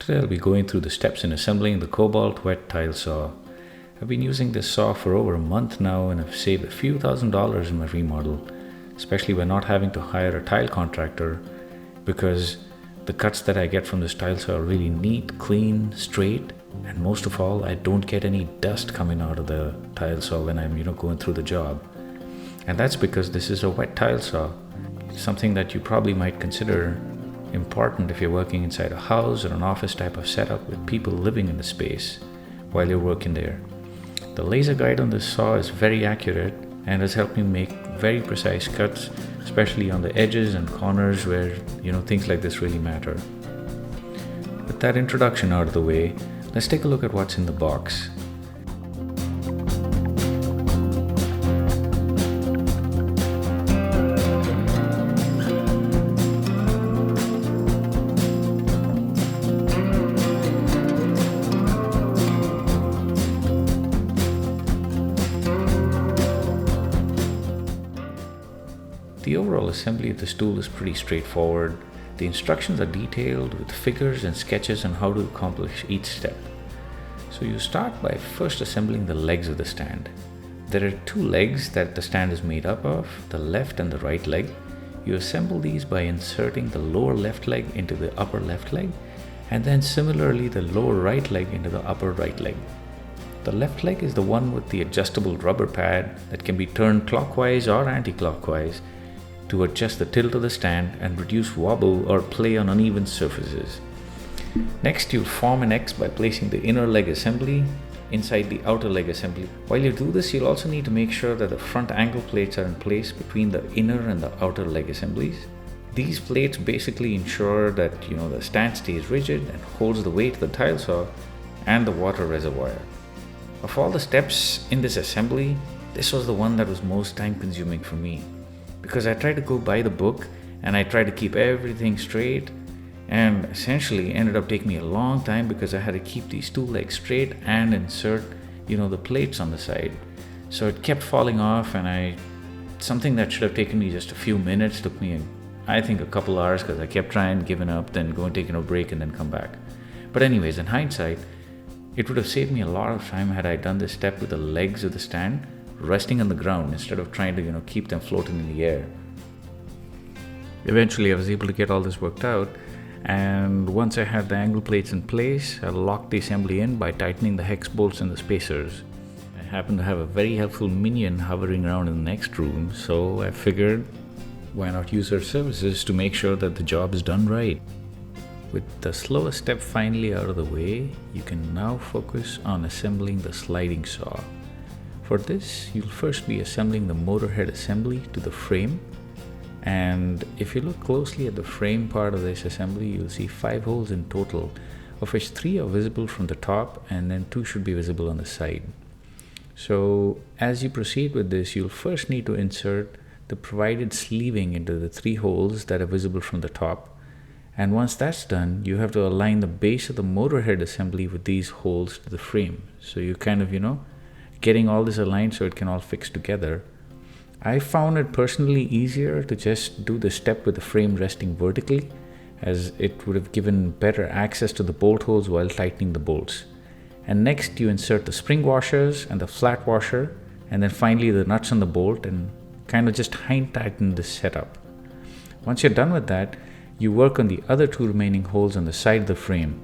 Today I'll be going through the steps in assembling the Kobalt Wet Tile Saw. I've been using this saw for over a month now and I've saved a few $1,000s in my remodel, especially by not having to hire a tile contractor, because the cuts that I get from this tile saw are really neat, clean, straight, and most of all, I don't get any dust coming out of the tile saw when I'm going through the job. And that's because this is a wet tile saw, something that you probably might consider important if you're working inside a house or an office type of setup with people living in the space while you're working there. The laser guide on this saw is very accurate and has helped me make very precise cuts, especially on the edges and corners where things like this really matter. With that introduction out of the way, let's take a look at what's in the box. The overall assembly of this tool is pretty straightforward. The instructions are detailed with figures and sketches on how to accomplish each step. So you start by first assembling the legs of the stand. There are two legs that the stand is made up of, the left and the right leg. You assemble these by inserting the lower left leg into the upper left leg, and then similarly the lower right leg into the upper right leg. The left leg is the one with the adjustable rubber pad that can be turned clockwise or anti-clockwise to adjust the tilt of the stand and reduce wobble or play on uneven surfaces. Next, you'll form an X by placing the inner leg assembly inside the outer leg assembly. While you do this, you'll also need to make sure that the front angle plates are in place between the inner and the outer leg assemblies. These plates basically ensure that the stand stays rigid and holds the weight of the tile saw and the water reservoir. Of all the steps in this assembly, this was the one that was most time consuming for me, because I tried to go by the book and I tried to keep everything straight, and essentially ended up taking me a long time because I had to keep these two legs straight and insert the plates on the side. So it kept falling off, and something that should have taken me just a few minutes took me I think a couple hours, because I kept trying, giving up, then going taking a break and then come back. But anyways, in hindsight, it would have saved me a lot of time had I done this step with the legs of the stand resting on the ground instead of trying to keep them floating in the air. Eventually I was able to get all this worked out, and once I had the angle plates in place, I locked the assembly in by tightening the hex bolts and the spacers. I happened to have a very helpful minion hovering around in the next room, so I figured why not use her services to make sure that the job is done right. With the slowest step finally out of the way, you can now focus on assembling the sliding saw. For this, you'll first be assembling the motor head assembly to the frame, and if you look closely at the frame part of this assembly, you'll see 5 holes in total, of which 3 are visible from the top and then 2 should be visible on the side. So as you proceed with this, you'll first need to insert the provided sleeving into the 3 holes that are visible from the top, and once that's done, you have to align the base of the motor head assembly with these holes to the frame. So you kind of getting all this aligned so it can all fix together. I found it personally easier to just do the step with the frame resting vertically, as it would have given better access to the bolt holes while tightening the bolts. And next you insert the spring washers and the flat washer, and then finally the nuts on the bolt, and kind of just hand tighten this setup. Once you're done with that, you work on the other 2 remaining holes on the side of the frame.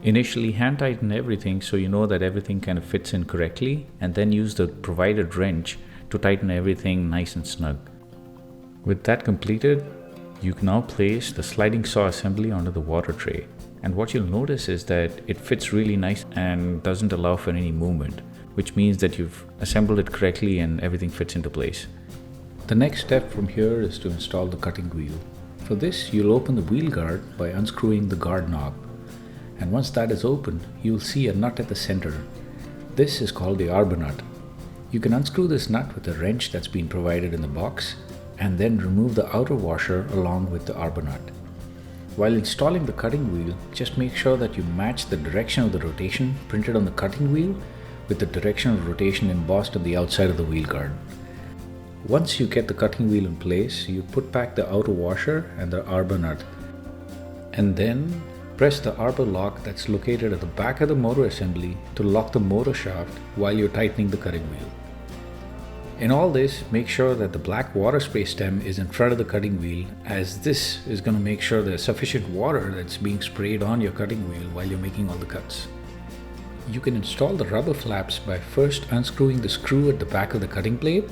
Initially hand tighten everything so you know that everything kind of fits in correctly, and then use the provided wrench to tighten everything nice and snug. With that completed, you can now place the sliding saw assembly onto the water tray, and what you'll notice is that it fits really nice and doesn't allow for any movement, which means that you've assembled it correctly and everything fits into place. The next step from here is to install the cutting wheel. For this, you'll open the wheel guard by unscrewing the guard knob. And once that is open, you'll see a nut at the center. This is called the arbor nut. You can unscrew this nut with a wrench that's been provided in the box, and then remove the outer washer along with the arbor nut. While installing the cutting wheel, just make sure that you match the direction of the rotation printed on the cutting wheel with the direction of rotation embossed on the outside of the wheel guard. Once you get the cutting wheel in place, you put back the outer washer and the arbor nut, and then press the arbor lock that's located at the back of the motor assembly to lock the motor shaft while you're tightening the cutting wheel. In all this, make sure that the black water spray stem is in front of the cutting wheel, as this is going to make sure there's sufficient water that's being sprayed on your cutting wheel while you're making all the cuts. You can install the rubber flaps by first unscrewing the screw at the back of the cutting blade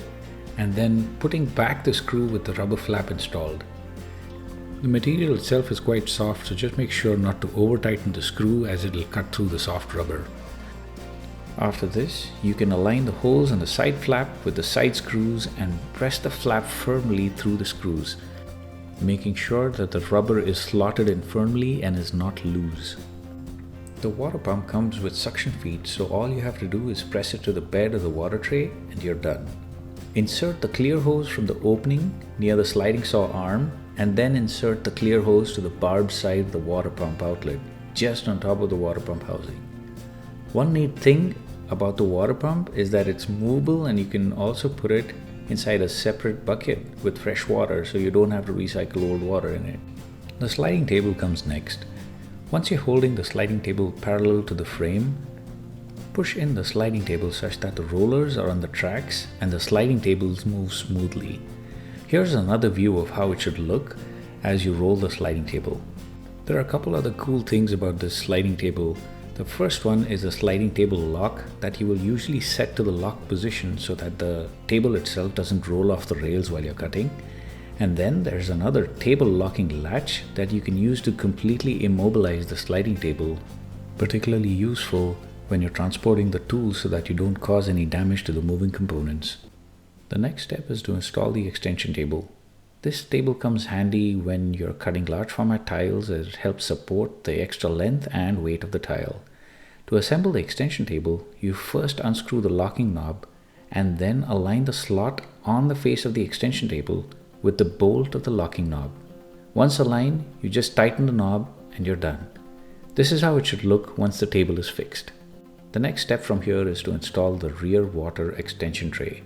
and then putting back the screw with the rubber flap installed. The material itself is quite soft, so just make sure not to over tighten the screw as it will cut through the soft rubber. After this, you can align the holes on the side flap with the side screws and press the flap firmly through the screws, making sure that the rubber is slotted in firmly and is not loose. The water pump comes with suction feet, so all you have to do is press it to the bed of the water tray and you're done. Insert the clear hose from the opening near the sliding saw arm and then insert the clear hose to the barbed side of the water pump outlet, just on top of the water pump housing. One neat thing about the water pump is that it's movable and you can also put it inside a separate bucket with fresh water, so you don't have to recycle old water in it. The sliding table comes next. Once you're holding the sliding table parallel to the frame, push in the sliding table such that the rollers are on the tracks and the sliding tables move smoothly. Here's another view of how it should look as you roll the sliding table. There are a couple other cool things about this sliding table. The first one is a sliding table lock that you will usually set to the lock position so that the table itself doesn't roll off the rails while you're cutting. And then there's another table locking latch that you can use to completely immobilize the sliding table, particularly useful when you're transporting the tools so that you don't cause any damage to the moving components. The next step is to install the extension table. This table comes handy when you're cutting large format tiles, as it helps support the extra length and weight of the tile. To assemble the extension table, you first unscrew the locking knob and then align the slot on the face of the extension table with the bolt of the locking knob. Once aligned, you just tighten the knob and you're done. This is how it should look once the table is fixed. The next step from here is to install the rear water extension tray.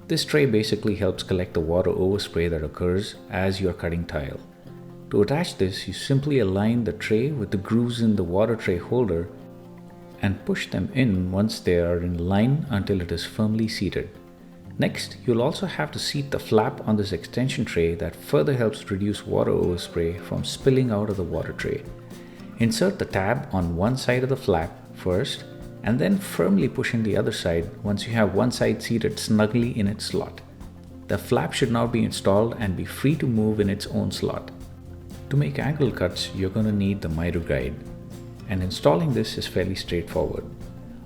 This tray basically helps collect the water overspray that occurs as you're cutting tile. To attach this, you simply align the tray with the grooves in the water tray holder and push them in once they are in line until it is firmly seated. Next, you'll also have to seat the flap on this extension tray that further helps reduce water overspray from spilling out of the water tray. Insert the tab on one side of the flap first and then firmly push in the other side once you have one side seated snugly in its slot. The flap should now be installed and be free to move in its own slot. To make angle cuts, you're going to need the miter guide, and installing this is fairly straightforward.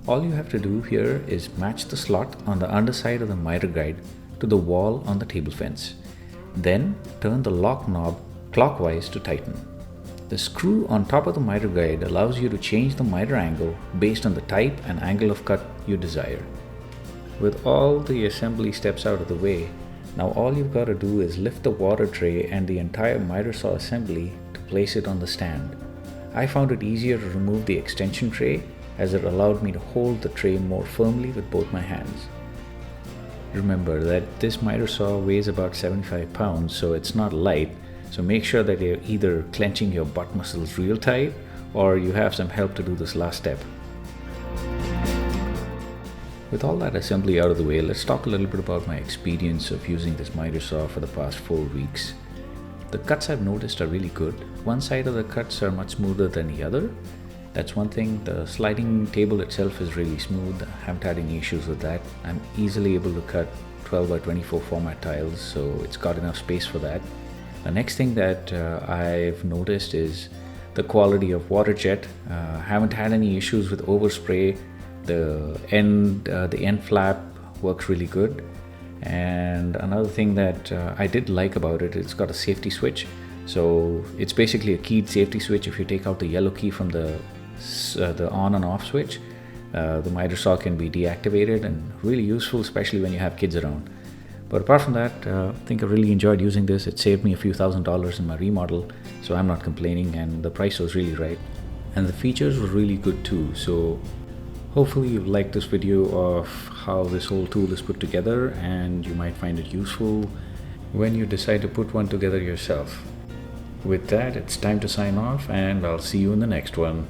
All you have to do here is match the slot on the underside of the miter guide to the wall on the table fence. Then turn the lock knob clockwise to tighten. The screw on top of the miter guide allows you to change the miter angle based on the type and angle of cut you desire. With all the assembly steps out of the way, now all you've got to do is lift the water tray and the entire miter saw assembly to place it on the stand. I found it easier to remove the extension tray as it allowed me to hold the tray more firmly with both my hands. Remember that this miter saw weighs about 75 pounds, so it's not light, so make sure that you're either clenching your butt muscles real tight or you have some help to do this last step. With all that assembly out of the way, let's talk a little bit about my experience of using this miter saw for the past 4 weeks. The cuts I've noticed are really good. One side of the cuts are much smoother than the other. That's one thing. The sliding table itself is really smooth. I haven't had any issues with that. I'm easily able to cut 12 by 24 format tiles, so it's got enough space for that. The next thing that I've noticed is the quality of water jet. Haven't had any issues with overspray. The end flap works really good. And another thing that I did like about it, it's got a safety switch. So it's basically a keyed safety switch. If you take out the yellow key from the on and off switch, the miter saw can be deactivated, and really useful, especially when you have kids around. But apart from that, I think I really enjoyed using this. It saved me a few $1,000s in my remodel, so I'm not complaining, and the price was really right. And the features were really good too. So hopefully you've liked this video of how this whole tool is put together, and you might find it useful when you decide to put one together yourself. With that, it's time to sign off, and I'll see you in the next one.